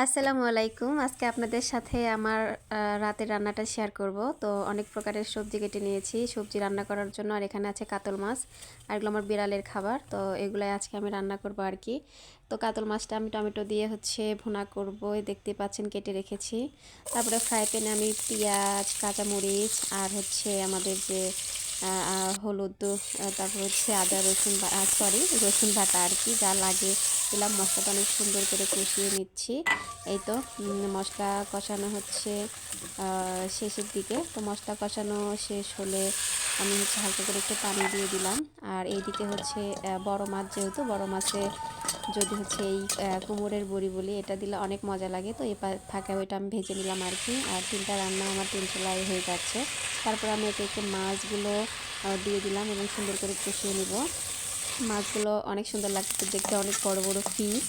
আসসালামু আলাইকুম। আজকে আপনাদের সাথে আমার রাতের রান্নাটা শেয়ার করব। তো অনেক প্রকারের সবজি কেটে নিয়েছি সবজি রান্না করার জন্য। আর এখানে আছে কাতল মাছ, আর এগুলো আমার বিড়ালের খাবার। তো এগুলাই আজকে আমি রান্না করব আর কি। তো কাতল মাছটা আমি টমেটো দিয়ে ভুনা করব, দেখতে পাচ্ছেন কেটে রেখেছি। তারপরে ফ্রাই প্যানে আমি পেঁয়াজ, কাঁচামরিচ আর আমাদের যে হলুদ, তারপর আদা রসুন, রসুন বাটা আর কি, যা লাগে দিলাম। মশলাটা অনেক সুন্দর করে কষিয়ে নিচ্ছি। এই তো মশলা কষানো শেষের দিকে। তো মশলা কষানো শেষ হলে আমি হালকা করে একটু পানি দিয়ে দিলাম। আর এইদিকে বড় মাছ, যেহেতু বড় মাছে যদি এই কুমড়ের বড়ি বলি, এটা দিলে অনেক মজা লাগে। তো এই ফাঁকে ওইটা আমি ভেজে নিলাম আর কি। আর তিনটা রান্না আমার তিন চুলায় হয়ে যাচ্ছে। তারপর আমি একে একে মাছগুলো দিয়ে দিলাম এবং সুন্দর করে কষিয়ে নিব। মাছগুলো অনেক সুন্দর লাগছে দেখতে, অনেক বড় বড় পিস।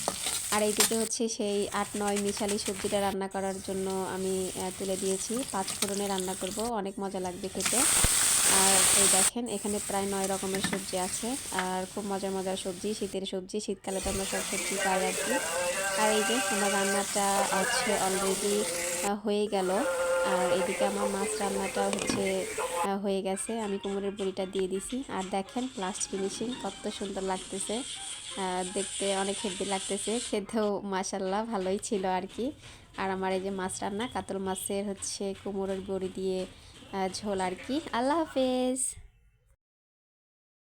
আর এইদিকে সেই ৮-৯ মিশালি সবজিটা রান্না করার জন্য আমি তুলে দিয়েছি। ৫ ফোড়নে রান্না করব, অনেক মজা লাগবে খেতে। আর এই দেখেন, এখানে প্রায় ৯ রকমের সবজি আছে। আর খুব মজার মজার সবজি, শীতের সবজি, শীতকালে তো আমরা সব সবজি পাই আর কি। আর এই যে আমার রান্নাটা অলরেডি হয়ে গেল। আর এদিকে আমার মাছ রান্নাটা হয়ে গেছে। আমি কুমড়োর বড়িটা দিয়ে দিছি। আর দেখেন লাস্ট ফিনিশিং কত সুন্দর লাগতেছে, দেখতে অনেক হেভি লাগতেছে, খেতেও মাশাল্লাহ ভালোই ছিল আর কি। আর আমার এই যে মাছ রান্না, কাতল মাছের কুমড়োর বড়ি দিয়ে ঝোল আর কি। আল্লাহ হাফেজ।